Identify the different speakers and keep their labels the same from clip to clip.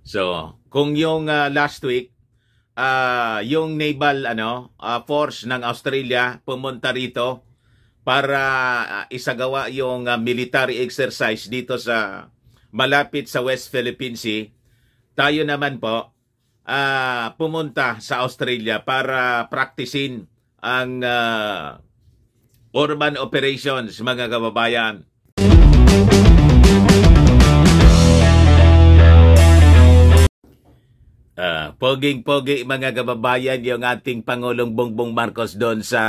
Speaker 1: So, kung yung last week, yung naval force ng Australia pumunta rito para isagawa yung military exercise dito sa malapit sa West Philippine Sea, tayo naman po pumunta sa Australia para practicein ang urban operations, mga kababayan. Poging-pogi mga kababayan yung ating Pangulong Bongbong Marcos doon sa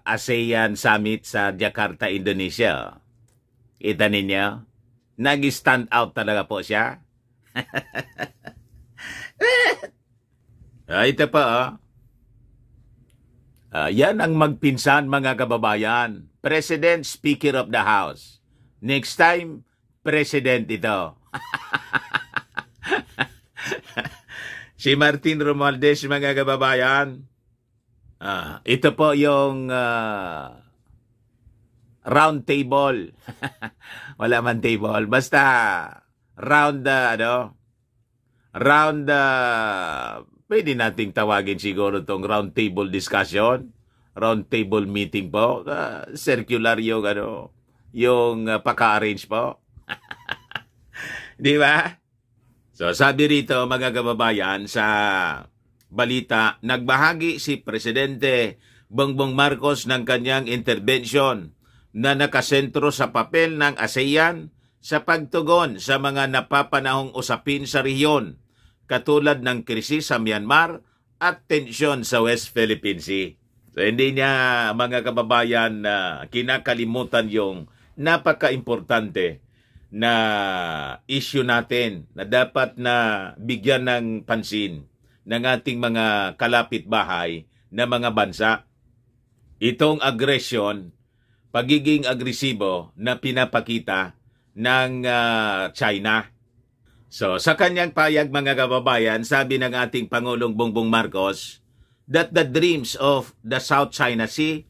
Speaker 1: ASEAN Summit sa Jakarta, Indonesia. Kita ninyo? Nag-stand out talaga po siya. Ito pa yan ang magpinsan mga kababayan. President, Speaker of the House. Next time, President ito. Si Martin Romualdez mga kababayan. Ito po yung round table. Wala man table. Basta round pwede nating tawagin siguro tong round table discussion, round table meeting po, circular yung yung paka-arrange po. Di ba? So sabi rito mga kababayan sa balita, nagbahagi si Presidente Bongbong Marcos ng kanyang intervention na nakasentro sa papel ng ASEAN sa pagtugon sa mga napapanahong usapin sa rehiyon, katulad ng krisis sa Myanmar at tensyon sa West Philippine Sea. So hindi niya mga kababayan kinakalimutan yung napaka-importante na issue natin na dapat na bigyan ng pansin ng ating mga kalapit-bahay na mga bansa. Itong aggression, pagiging agresibo na pinapakita ng China. So, sa kanyang payag mga kababayan, sabi ng ating Pangulong Bongbong Marcos that the dreams of the South China Sea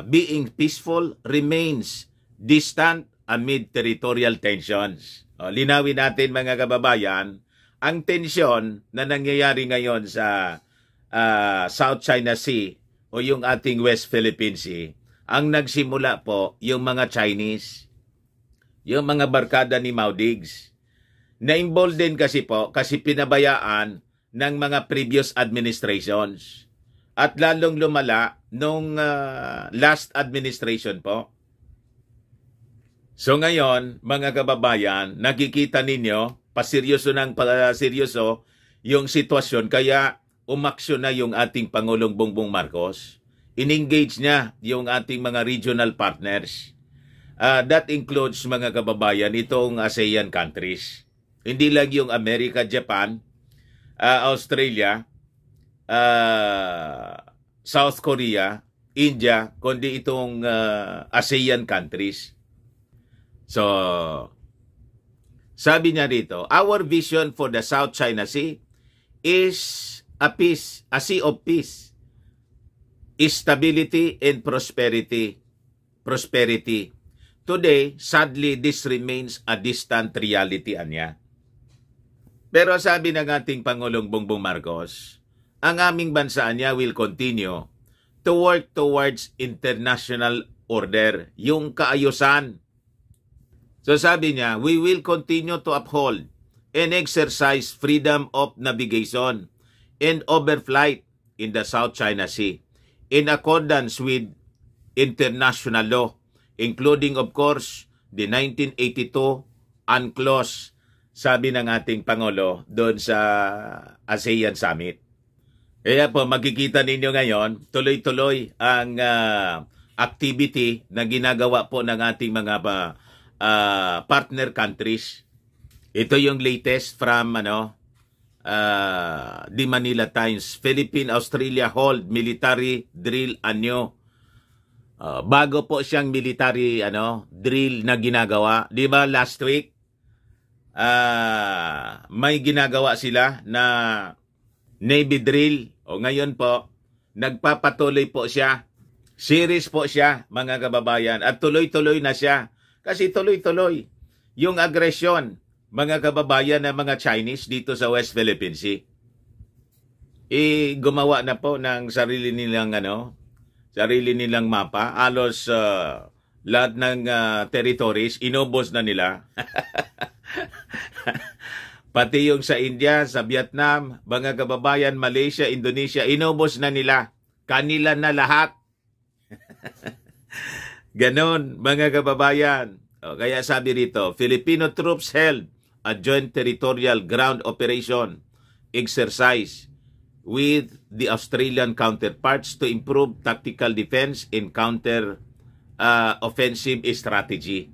Speaker 1: being peaceful remains distant amid territorial tensions. Linawin natin mga kababayan, ang tensyon na nangyayari ngayon sa South China Sea o yung ating West Philippine Sea, ang nagsimula po yung mga Chinese, yung mga barkada ni Mao Diggs. Na-involved din kasi po kasi pinabayaan ng mga previous administrations. At lalong lumala nung last administration po. So ngayon, mga kababayan, nakikita ninyo, paseryoso ng paseryoso yung sitwasyon, kaya umaksyon na yung ating Pangulong Bongbong Marcos. In-engage niya yung ating mga regional partners. That includes, mga kababayan, itong ASEAN countries. Hindi lang yung America, Japan, Australia, South Korea, India, kundi itong ASEAN countries. So, sabi niya rito, our vision for the South China Sea is a sea of peace, stability and prosperity. Today, sadly, this remains a distant reality, anya. Pero sabi ng ating Pangulong Bongbong Marcos, ang aming bansa niya will continue to work towards international order, yung kaayusan. So sabi niya, we will continue to uphold and exercise freedom of navigation and overflight in the South China Sea in accordance with international law, including of course the 1982 UNCLOS, sabi ng ating Pangulo doon sa ASEAN Summit. Kaya po makikita ninyo ngayon, tuloy-tuloy ang activity na ginagawa po ng ating mga partner countries. Ito yung latest from The Manila Times. Philippine-Australia hold military drill anyo. Bago po siyang military drill na ginagawa. Di ba last week may ginagawa sila na Navy drill. O ngayon po, nagpapatuloy po siya. Series po siya, mga kababayan. At tuloy-tuloy na siya. Kasi tuloy-tuloy yung aggression, mga kababayan na mga Chinese dito sa West Philippine Sea. Gumawa na po ng sarili nilang mapa. Halos lahat ng territories inubos na nila. Pati yung sa India, sa Vietnam, mga kababayan, Malaysia, Indonesia, inubos na nila. Kanila na lahat. Ganon, mga kababayan. Kaya sabi rito, Filipino troops held a joint territorial ground operation exercise with the Australian counterparts to improve tactical defense and counter offensive strategy.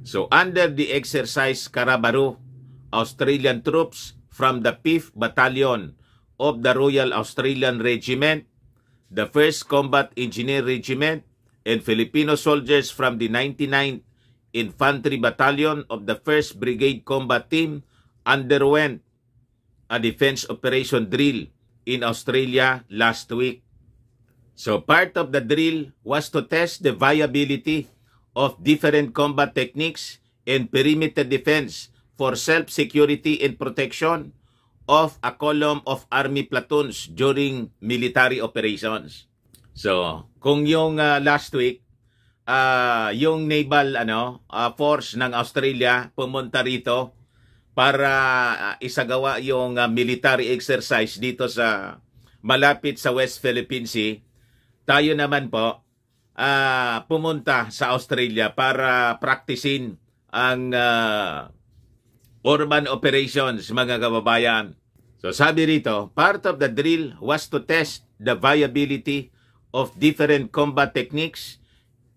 Speaker 1: So under the exercise Karabaru, Australian troops from the 5th Battalion of the Royal Australian Regiment, the 1st Combat Engineer Regiment, and Filipino soldiers from the 99th Infantry Battalion of the 1st Brigade Combat Team underwent a defense operation drill in Australia last week. So part of the drill was to test the viability of different combat techniques and perimeter defense for self-security and protection of a column of army platoons during military operations. So, kung yung last week, yung naval force ng Australia pumunta rito para isagawa yung military exercise dito sa malapit sa West Philippine Sea, tayo naman po pumunta sa Australia para practicein ang urban operations, mga kababayan. So sabi rito, part of the drill was to test the viability of different combat techniques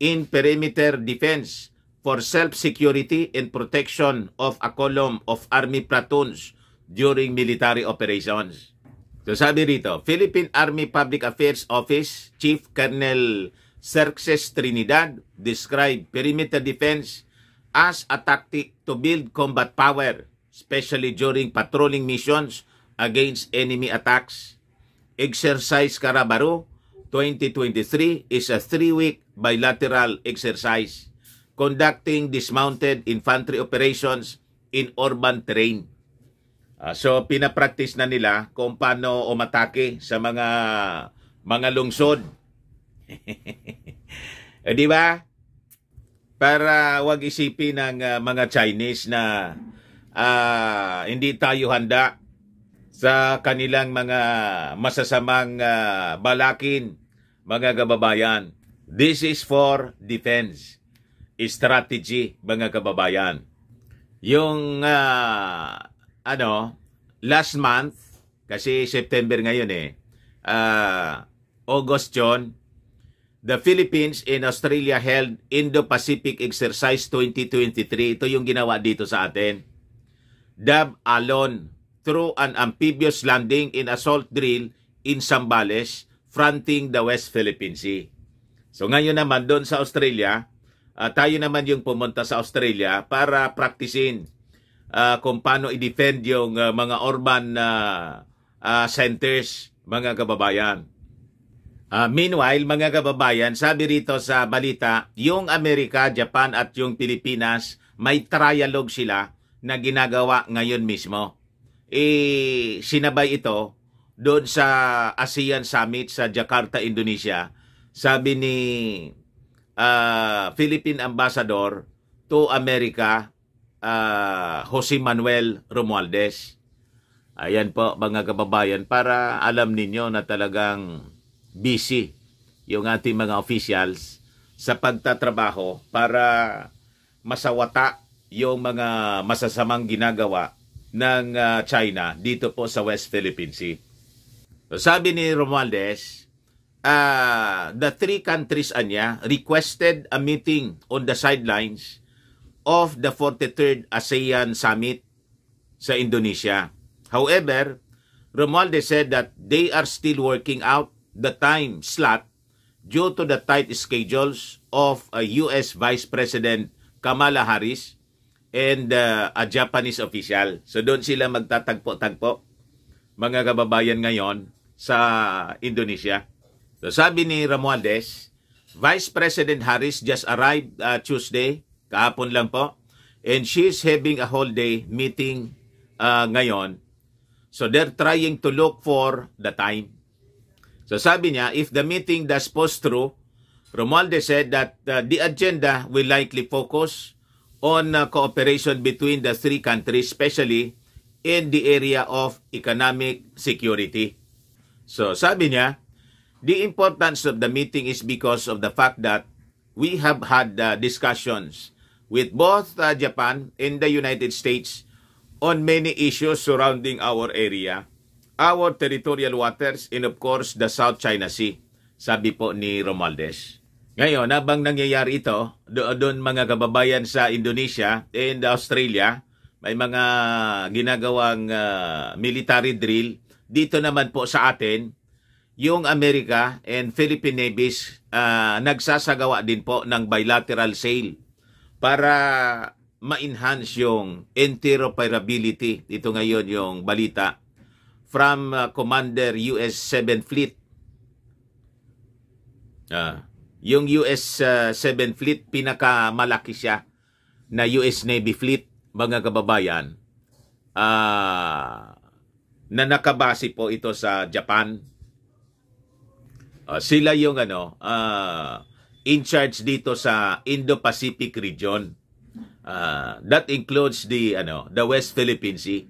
Speaker 1: in perimeter defense for self-security and protection of a column of army platoons during military operations. So sabi rito, Philippine Army Public Affairs Office Chief Colonel Xerxes Trinidad described perimeter defense as a tactic to build combat power, especially during patrolling missions against enemy attacks. Exercise Karabaru 2023 is a 3-week bilateral exercise conducting dismounted infantry operations in urban terrain. So pinapractice na nila kung paano umatake sa mga lungsod. Di ba? Para wag isipin ng mga Chinese na hindi tayo handa sa kanilang mga masasamang balakin, mga kababayan. This is for defense strategy, mga kababayan. Yung last month, kasi September ngayon August yun, the Philippines and Australia held Indo-Pacific Exercise 2023. Ito yung ginawa dito sa atin. Dubbed Alon through an amphibious landing in assault drill in Zambales, fronting the West Philippine Sea. So ngayon naman doon sa Australia, tayo naman yung pumunta sa Australia para practicein kung paano i-defend yung mga urban centers, mga kababayan. Meanwhile, mga kababayan, sabi rito sa balita, yung Amerika, Japan at yung Pilipinas, may trialogue sila na ginagawa ngayon mismo. Sinabay ito doon sa ASEAN Summit sa Jakarta, Indonesia. Sabi ni Philippine Ambassador to America, Jose Manuel Romualdez. Ayan po, mga kababayan, para alam ninyo na talagang busy yung ating mga officials sa pagtatrabaho para masawata yung mga masasamang ginagawa ng China dito po sa West Philippine Sea. So, sabi ni Romualdez, the three countries requested a meeting on the sidelines of the 43rd ASEAN Summit sa Indonesia. However, Romualdez said that they are still working out the time slot due to the tight schedules of US Vice President Kamala Harris and a Japanese official. So doon sila magtatagpo-tagpo, mga kababayan, ngayon sa Indonesia. So sabi ni Romualdez, Vice President Harris just arrived Tuesday, kahapon lang po, And she's having a whole day meeting ngayon. So they're trying to look for the time. So sabi niya, if the meeting does post through, Romualdez said that the agenda will likely focus on cooperation between the three countries, especially in the area of economic security. So sabi niya, the importance of the meeting is because of the fact that we have had discussions with both Japan and the United States on many issues surrounding our area, our territorial waters, and of course, the South China Sea, sabi po ni Romualdez. Ngayon, habang nangyayari ito, doon mga kababayan sa Indonesia and Australia, may mga ginagawang military drill. Dito naman po sa atin, yung America and Philippine Navies nagsasagawa din po ng bilateral sale para ma-enhance yung interoperability. Ito ngayon yung balita from Commander US 7th Fleet. Yung US 7th Fleet, pinakamalaki siya na US Navy Fleet, mga kababayan, na nakabase po ito sa Japan. Sila yung in charge dito sa Indo-Pacific region. That includes the West Philippine Sea,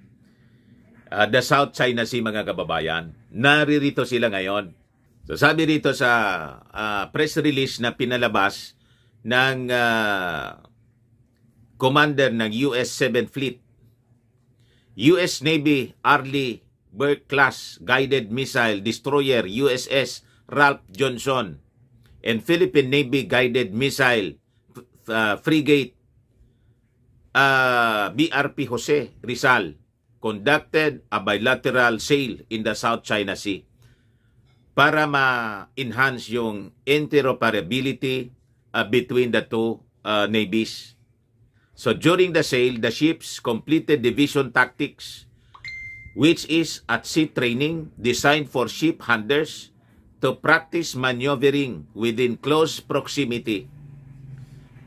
Speaker 1: the South China Sea, mga kababayan. Naririto sila ngayon. So sabi rito sa press release na pinalabas ng commander ng US 7th Fleet, US Navy Arleigh Burke-class guided missile destroyer USS Ralph Johnson and Philippine Navy guided missile frigate BRP Jose Rizal conducted a bilateral sale in the South China Sea para ma-enhance yung interoperability between the two navies. So during the sale, the ships completed division tactics, which is at sea training designed for ship hunters to practice maneuvering within close proximity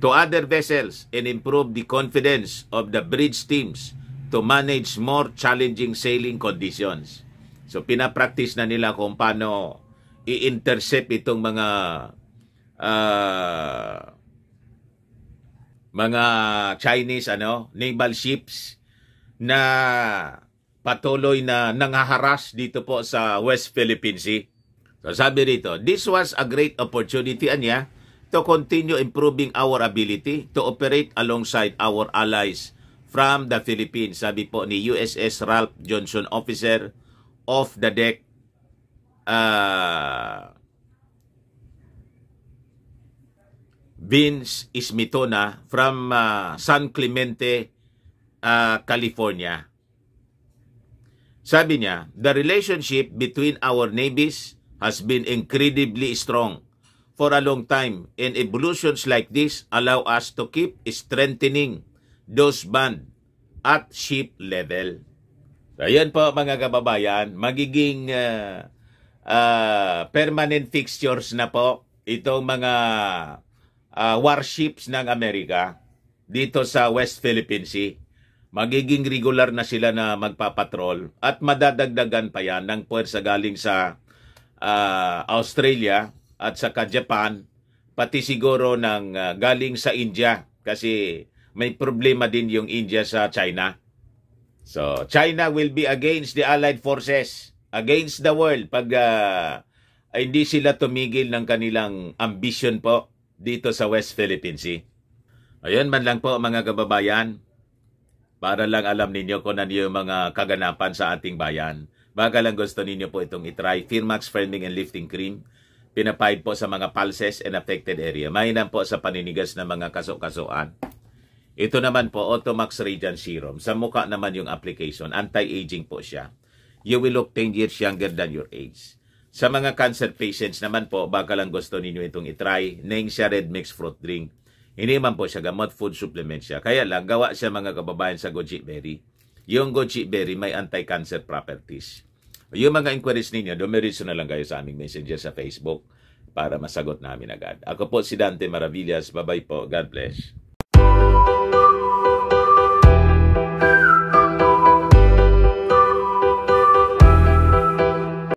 Speaker 1: to other vessels and improve the confidence of the bridge teams to manage more challenging sailing conditions. So pinapractice na nila kung paano i-intercept itong mga Chinese naval ships na patuloy na nangaharas dito po sa West Philippine Sea. So sabi rito, this was a great opportunity anya to continue improving our ability to operate alongside our allies from the Philippines. Sabi po ni USS Ralph Johnson, officer of the deck, Vince Ismitona from San Clemente, California. Sabi niya, the relationship between our navies has been incredibly strong for a long time, and evolutions like this allow us to keep strengthening those bonds at ship level. So, ayan po mga kababayan, magiging permanent fixtures na po itong mga warships ng Amerika dito sa West Philippine Sea. Magiging regular na sila na magpapatrol at madadagdagan pa yan ng puwersa galing sa Australia at saka Japan, pati siguro ng galing sa India kasi may problema din yung India sa China. So, China will be against the Allied forces, against the world pag hindi sila tumigil ng kanilang ambition po dito sa West Philippine Sea. Ayun man lang po mga kababayan, para lang alam ninyo kung ano yung mga kaganapan sa ating bayan. Baka lang gusto ninyo po itong itry. Firmax Firming and Lifting Cream. Pinapahid po sa mga pulses and affected area. Mainam po sa paninigas ng mga kaso-kasuan. Ito naman po, Automax Radiant Serum. Sa mukha naman yung application. Anti-aging po siya. You will look 10 years younger than your age. Sa mga cancer patients naman po, baka lang gusto ninyo itong itry. Nengxia Red Mix Fruit Drink. Hindi man po siya gamot, food supplement siya. Kaya lang, gawa siya mga kababayan sa goji berry. Yung goji berry may anti-cancer properties. Yung mga inquiries ninyo, dumiritso na lang kayo sa aming messenger sa Facebook para masagot namin agad. Ako po si Dante Maravillas. Bye-bye po. God bless.